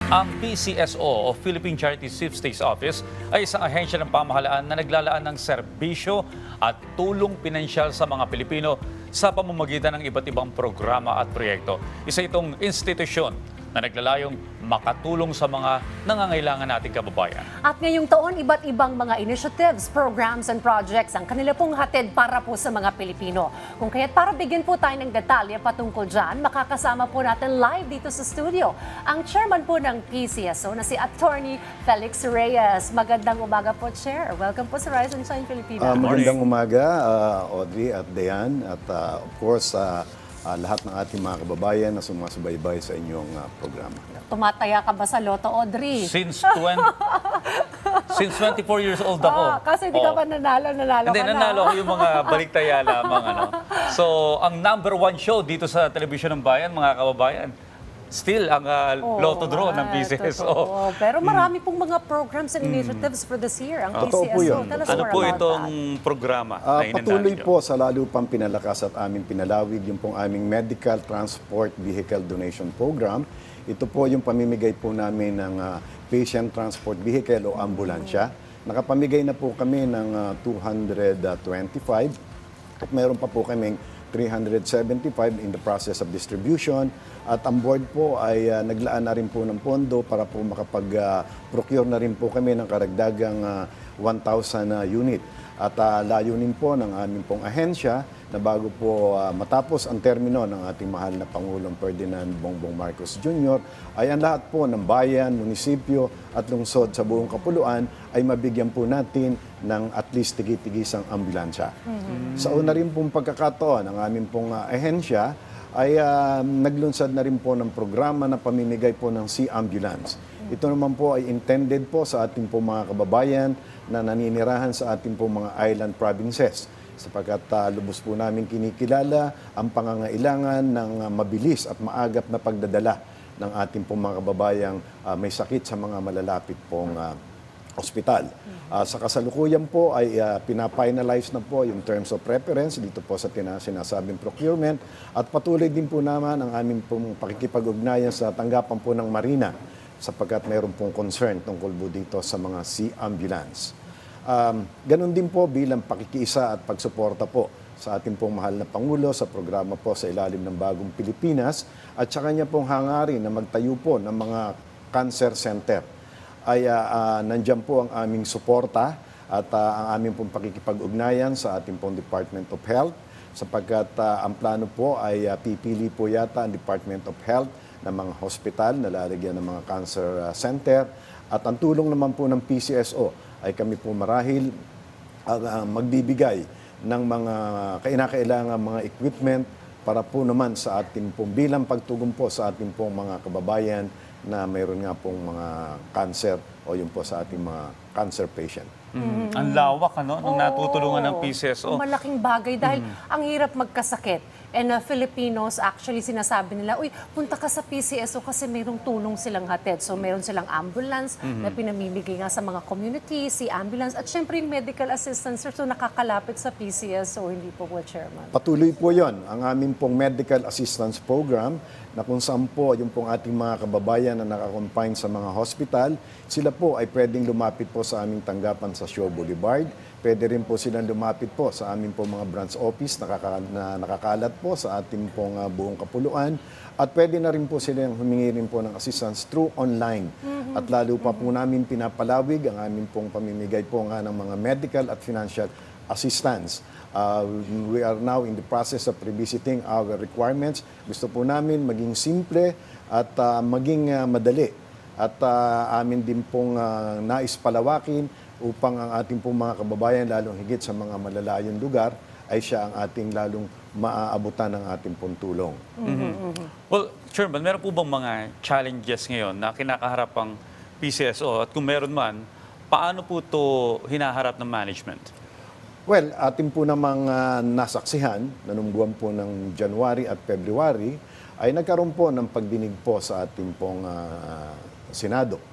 Ang PCSO o Philippine Charity Sweepstakes Office ay isang ahensya ng pamahalaan na naglalaan ng serbisyo at tulong pinansyal sa mga Pilipino sa pamamagitan ng iba't ibang programa at proyekto. Isa itong institusyon na naglalayong makatulong sa mga nangangailangan nating kababayan. At ngayong taon, iba't ibang mga initiatives, programs and projects ang kanila pong hatid para po sa mga Pilipino. Kung kaya't para bigyan po tayo ng detalye patungkol dyan, makakasama po natin live dito sa studio ang chairman po ng PCSO na si Attorney Felix Reyes. Magandang umaga po, Chair. Welcome po sa Rise and Shine Pilipinas. Magandang umaga, Audrey at Dayan, at of course, lahat ng ating mga kababayan na sumasubaybay sa inyong programa. Tumataya ka ba sa Lotto, Audrey? Since 24 years old ako. Kasi hindi ka pa nanalo Hindi, ka na. nanalo ako yung mga baliktaya lamang. So, ang #1 show dito sa Telebisyon ng Bayan, mga kababayan, still ang Lotto Draw ng PCSO. Totoo. Pero marami pong mga programs and initiatives for this year, ang Totoo po PCSO. yun. Tell us Ano more po about itong that. programa na inandahan Patuloy niyo? po sa lalo pang pinalakas at aming pinalawig yung pong aming Medical Transport Vehicle Donation Program. Ito po yung pamimigay po namin ng Patient Transport Vehicle o ambulansya. Nakapamigay na po kami ng 225 at meron pa po kaming 375 in the process of distribution. At ang board po ay naglaan na rin po ng pondo para po makapag-procure na rin po kami ng karagdagang 1,000 unit. At layunin po ng aming pong ahensya na bago po matapos ang termino ng ating mahal na Pangulong Ferdinand Bongbong Marcos Jr. ay ang lahat po ng bayan, munisipyo at lungsod sa buong Kapuluan ay mabigyan po natin ng at least tigi-tigisang ambulansya. Sa una rin pong pagkakataon, ang aming pong ahensya ay naglunsad na rin po ng programa na pamimigay po ng Sea Ambulance. Ito naman po ay intended po sa ating po mga kababayan na naninirahan sa ating po mga island provinces sapagkat lubos po namin kinikilala ang pangangailangan ng mabilis at maagap na pagdadala ng ating po mga kababayang may sakit sa mga malalapit pong ospital. Sa kasalukuyan po ay pina-finalize na po yung terms of reference dito po sa sinasabing procurement at patuloy din po naman ang aming pong pakikipag-ugnayan sa tanggapan po ng Marina sapagkat mayroon pong concern tungkol po dito sa mga Sea Ambulance. Ganon din po bilang pakikiisa at pagsuporta po sa ating pong mahal na Pangulo sa programa po sa ilalim ng Bagong Pilipinas at sa kanya pong hangarin na magtayo po ng mga cancer center ay nandyan po ang aming suporta at ang aming pong pakikipag-ugnayan sa ating pong Department of Health sapagkat ang plano po ay pipili po yata ang Department of Health ng mga hospital na lalagyan ng mga cancer center at ang tulong naman po ng PCSO ay kami po marahil magbibigay ng mga kinakailangan mga equipment para po naman sa ating pong bilang pagtugon po sa ating pong mga kababayan na mayroon nga pong mga cancer o yung po sa ating mga cancer patient. Ang lawak nung natutulungan ng PCSO. Malaking bagay dahil ang hirap magkasakit. And Filipinos, actually, sinasabi nila, uy, punta ka sa PCSO kasi mayroong tulong silang hatid. So, mayroon silang ambulance na pinamimigay nga sa mga community, si ambulance, at syempre yung medical assistance. So, nakakalapit sa PCSO, hindi po po, Chairman. Patuloy po yon ang aming pong medical assistance program na kung saan po yung pong ating mga kababayan na nakakonfine sa mga hospital, sila po ay pwedeng lumapit po sa aming tanggapan sa Shaw Boulevard. Pwede rin po silang lumapit po sa aming pong mga branch office na nakakalat po sa ating pong buong Kapuluan. At pwede na rin po silang humingi rin po ng assistance through online. At lalo pa po namin pinapalawig ang aming pong pamimigay po nga ng mga medical at financial assistance. We are now in the process of revisiting our requirements. Gusto po namin maging simple at maging madali. At amin din pong nais palawakin upang ang ating pong mga kababayan, lalong higit sa mga malalayong lugar, ay siya ang ating lalong maaabutan ng ating pong tulong. Well, Chairman, meron po bang mga challenges ngayon na kinakaharap ang PCSO? At kung meron man, paano po ito hinaharap ng management? Well, atin po namang nasaksihan na nung buwan po ng January at February ay nagkaroon po ng pagdinig po sa ating pong Senado.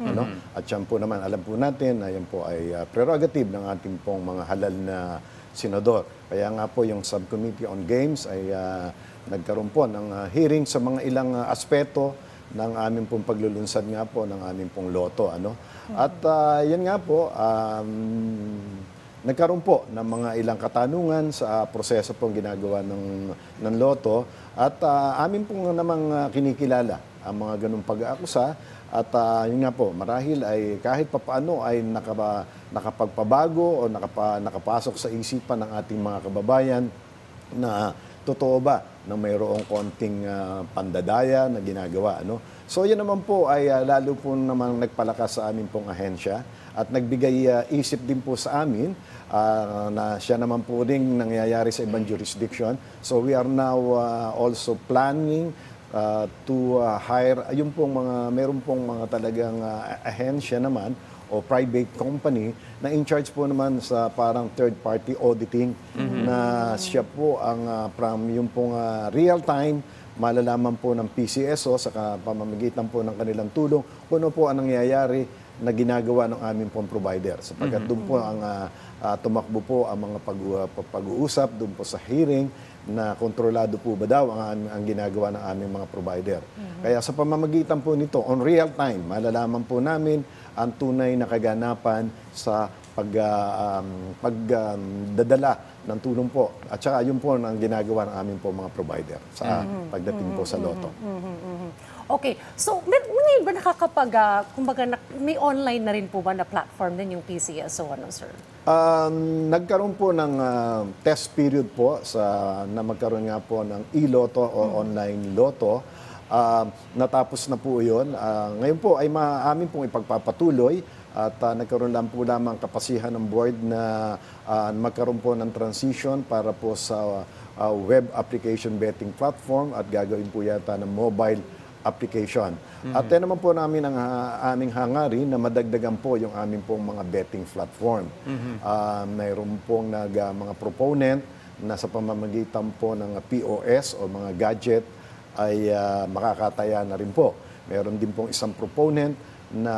At yan po naman, alam po natin na yan po ay prerogative ng ating pong mga halal na senador. Kaya nga po yung Subcommittee on Games ay nagkaroon po ng hearing sa mga ilang aspeto ng aming pong paglulunsad nga po ng aming pong loto. Ano? At yan nga po, nagkaroon po ng mga ilang katanungan sa proseso pong ginagawa ng loto at amin pong namang kinikilala ang mga ganung pag-aakusa at yun nga po, marahil ay kahit papaano ay nakapagpabago o nakapasok sa isipan ng ating mga kababayan na totoo ba na mayroong konting pandadaya na ginagawa. Ano? So yan naman po ay lalo po naman nagpalakas sa amin pong ahensya at nagbigay isip din po sa amin na siya naman po rin nangyayari sa ibang jurisdiction. So we are now also planning to hire, meron pong mga talagang ahensya naman o private company na in charge po naman sa parang third-party auditing na siya po ang from yung pong real-time malalaman po ng PCSO sa pamamagitan po ng kanilang tulong kung ano po ang nangyayari na ginagawa ng aming pong provider. Sapagkat doon po ang tumakbo po ang mga pag-uusap, doon po sa hearing na kontrolado po ba daw ang ginagawa ng aming mga provider. Kaya sa pamamagitan po nito, on real time, malalaman po namin ang tunay na kaganapan sa pagdadala ng tulong po. At saka yun po ang ginagawa ng aming po mga provider sa pagdating po sa loto. Okay, so ngayon ba kumbaga may online na rin po ba na platform din yung PCSO, ano, sir? Nagkaroon po ng test period po na magkaroon nga po ng e-loto o online loto. Natapos na po yun. Ngayon po ay amin pong ipagpapatuloy at nagkaroon lang po lamang kapasihan ng board na magkaroon po ng transition para po sa web application betting platform at gagawin po yata ng mobile application. At yan naman po namin ang aming hangarin na madagdagan po yung aming pong mga betting platform. Mayroon pong mga proponent na sa pamamagitan po ng POS o mga gadget ay makakataya na rin po. Meron din pong isang proponent na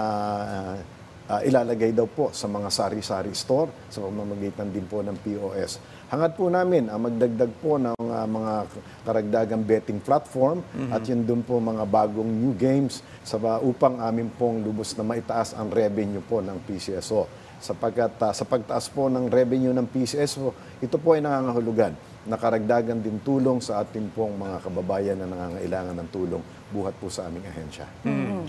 ilalagay daw po sa mga sari-sari store sa pamamagitan din po ng POS. Hangad po namin ang magdagdag po ng mga karagdagang betting platform at yun doon po mga bagong new games upang amin pong lubos na maitaas ang revenue po ng PCSO. Sapagkat sa pagtaas po ng revenue ng PCSO, ito po ay nangangahulugan na karagdagan din tulong sa ating pong mga kababayan na nangangailangan ng tulong buhat po sa aming ahensya.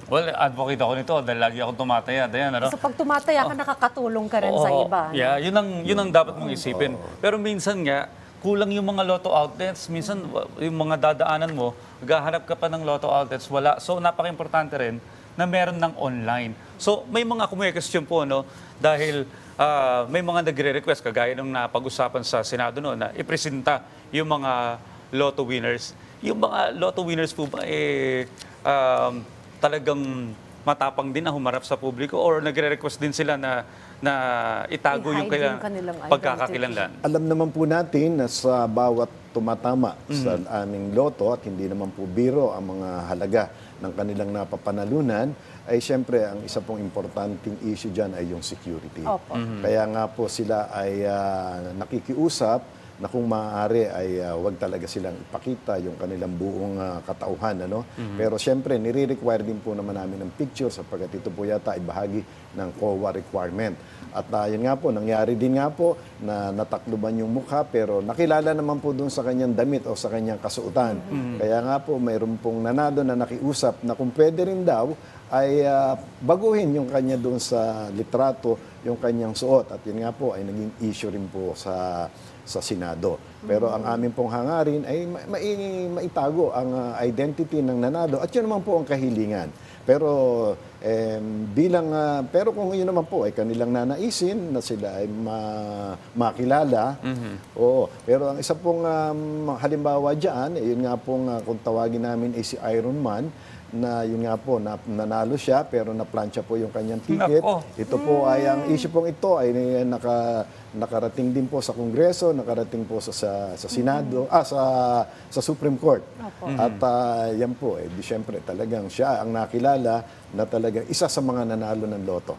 Well, advocate ako nito dahil lagi akong tumataya. Dayan, ano? So pag tumataya ka, nakakatulong ka rin sa iba. No? Yeah, yun ang dapat mong isipin. Pero minsan nga, kulang yung mga lotto outlets. Minsan, yung mga dadaanan mo, gahanap ka pa ng lotto outlets, wala. So, napaka-importante rin na meron ng online. So, may mga question po, no? Dahil may mga nagre-request, kagaya nung napag-usapan sa Senado no, na ipresenta yung mga lotto winners. Yung mga lotto winners po ba, talagang matapang din na humarap sa publiko or nagre-request din sila na itago yung kanilang pagkakakilanlan? Alam naman po natin na sa bawat tumatama sa aming loto at hindi naman po biro ang mga halaga ng kanilang napapanalunan, ay siyempre ang isa pong importanteng issue dyan ay yung security. Kaya nga po sila ay nakikiusap na kung maaari ay wag talaga silang ipakita yung kanilang buong katauhan. Ano? Pero siyempre, nire-require din po naman namin ng picture sapagkat ito po yata ay bahagi ng COA requirement. At yun nga po, nangyari din nga po na natakluban yung mukha pero nakilala naman po doon sa kanyang damit o sa kanyang kasuotan. Kaya nga po, mayroon pong nanalo na nakiusap na kung pwede rin daw ay baguhin yung kanya doon sa litrato, yung kanyang suot. At yun nga po ay naging issue rin po sa Senado. Pero ang amin pong hangarin ay maitago ang identity ng nanalo at yun naman po ang kahilingan. Pero pero kung yun naman po ay kanilang nanaisin na sila ay makilala, oo. Pero ang isa pong halimbawa diyan, yun nga pong kung tawagin namin ay si Iron Man, na yun nga po, nanalo siya pero naplansya po yung kanyang ticket. Ito po ay, ang issue pong ito ay nakarating din po sa Kongreso, nakarating po sa Senado, sa Supreme Court. At yan po, di syempre talagang siya ang nakilala na talagang isa sa mga nanalo ng loto.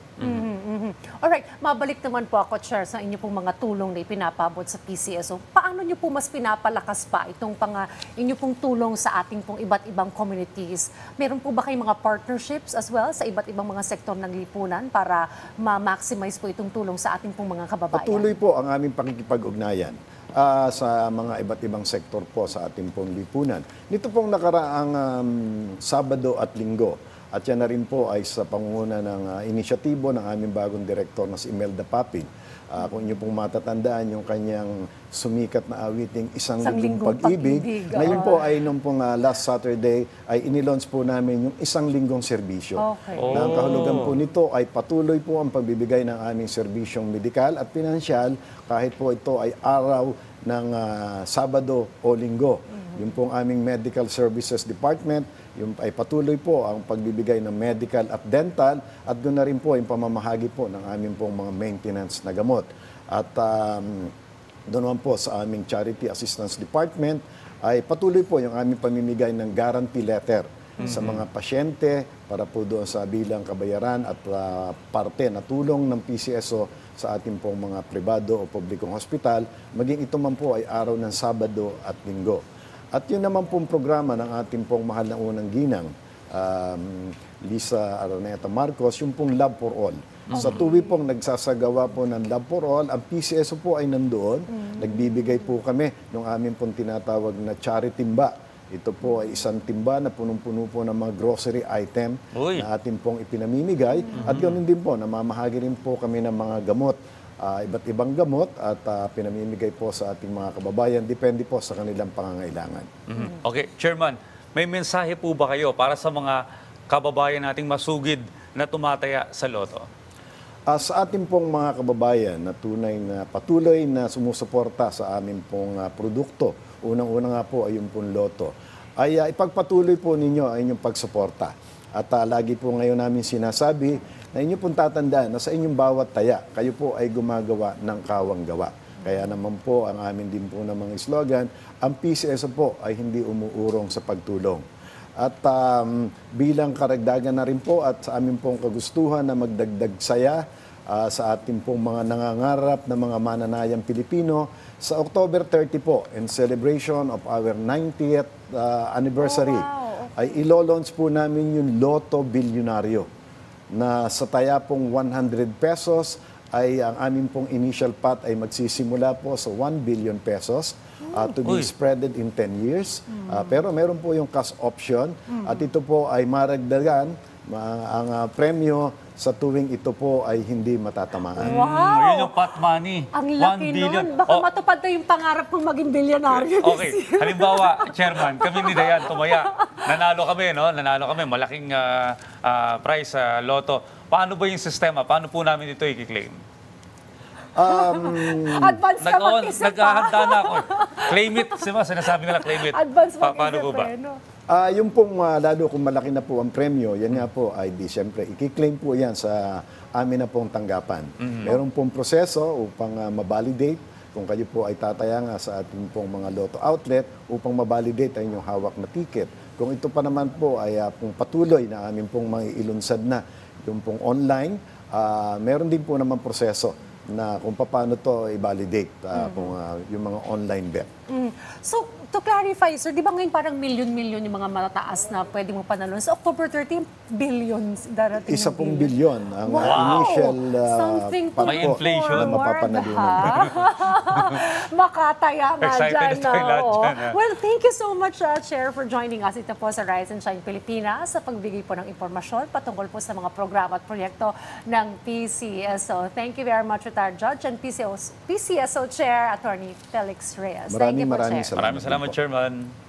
Alright, mabalik naman po ako, Chair, sa inyo pong mga tulong na ipinapabot sa PCSO. Paano nyo po mas pinapalakas pa itong inyo pong tulong sa ating pong iba't ibang communities? Meron po ba kayong mga partnerships as well sa iba't ibang mga sektor ng lipunan para ma-maximize po itong tulong sa ating pong mga kababayan? Patuloy po ang aming pakikipag-ugnayan sa mga iba't ibang sektor po sa ating pong lipunan. Nito pong nakaraang Sabado at Linggo, at yan na rin po ay sa pangunguna ng inisyatibo ng aming bagong direktor na si Imelda Papin. Kung inyo pong matatandaan yung kanyang sumikat na awiting Isang Linggong Pag-ibig. Ngayon po ay nung pong last Saturday ay inilaunch po namin yung Isang Linggong Serbisyo. Okay. Na ang kahulugan po nito ay patuloy po ang pagbibigay ng aming serbisyong medikal at pinansyal kahit po ito ay araw ng Sabado o Linggo. Yung pong aming Medical Services Department, yung ay patuloy po ang pagbibigay ng medical at dental at doon na rin po yung pamamahagi po ng aming pong mga maintenance na gamot. At doon naman po sa aming Charity Assistance Department ay patuloy po yung aming pamimigay ng guarantee letter sa mga pasyente para po doon sa bilang kabayaran at parte na tulong ng PCSO sa ating pong mga pribado o publikong hospital, maging ito man po ay araw ng Sabado at Linggo. At yun naman pong programa ng ating pong mahal na unang ginang, Lisa Araneta Marcos, yung pong Love for All. Sa tuwi pong nagsasagawa po ng Love for All, ang PCSO po ay nandoon. Nagbibigay po kami ng aming pong tinatawag na charity timba. Ito po ay isang timba na punong-puno po ng mga grocery item na ating pong ipinamimigay. At ganoon din po, namamahagi rin po kami ng mga gamot. Iba't ibang gamot at pinamimigay po sa ating mga kababayan. Depende po sa kanilang pangangailangan. Okay, Chairman, may mensahe po ba kayo para sa mga kababayan nating masugid na tumataya sa loto? Sa ating pong mga kababayan na tunay na patuloy na sumusuporta sa aming pong produkto, unang-una nga po ay yung pong loto, ay ipagpatuloy po ninyo ang inyong pagsuporta. At lagi po ngayon namin sinasabi na inyo pong tatandaan na sa inyong bawat taya, kayo po ay gumagawa ng kawang gawa. Kaya naman po ang amin din po ng mga slogan, ang PCSO po ay hindi umuurong sa pagtulong. At bilang karagdagan na rin po at sa amin pong kagustuhan na magdagdag saya sa ating pong mga nangangarap na mga mananayang Pilipino, sa October 30 po, in celebration of our 90th anniversary, ay ilo-launch po namin yung Lotto Bilyonaryo na sa taya pong 100 pesos ay ang aming pong initial pot ay magsisimula po sa 1 billion pesos to be spreaded in 10 years. Pero meron po yung cash option at ito po ay maragdagan ang premyo sa tuwing ito po ay hindi matatamaan. Wow! Yun yung pot money. Ang 1 laki billion. nun. Baka matupad na yung pangarap kong maging bilyonaryo. Okay. Halimbawa, Chairman, kami ni Dayan tumaya. Nanalo kami, no? Nanalo kami. Malaking prize sa loto. Paano ba yung sistema? Paano po namin ito i-claim? Advance ka mag-isa pa. Naghahanda na ako. Claim it. Sinasabi nila claim it. Advance Paano po ba? Yung pong lalo kung malaki na po ang premyo, yan nga po ay di siyempre i-claim po yan sa amin na pong tanggapan. Meron pong proseso upang ma-validate kung kayo po ay tataya nga sa ating pong mga lotto outlet upang ma-validate ang inyong hawak na ticket. Kung ito pa naman po ay pong patuloy na amin pong mga ilunsad na yung pong online, meron din po naman proseso na kung paano to i-validate kung yung mga online bet. So, to clarify, sir, di ba ngayon parang milyon-milyon yung mga matataas na pwede mo panalon? Sa October 13, billions darating. Isa ng pong billion. bilyon ang Wow! initial Something to May look inflation. na forward, mapapanalunan. ha? Makataya nga Excited dyan. na tayo lahat oo. dyan, ha? Well, thank you so much, Chair, for joining us. Ito po sa Rise and Shine Pilipinas sa pagbigay po ng impormasyon patungkol po sa mga programa at proyekto ng PCSO. Thank you very much, retired Judge and PCSO Chair, Attorney Felix Reyes. Thank you po, Maraming Chair. salamat. Maraming salamat, Chairman.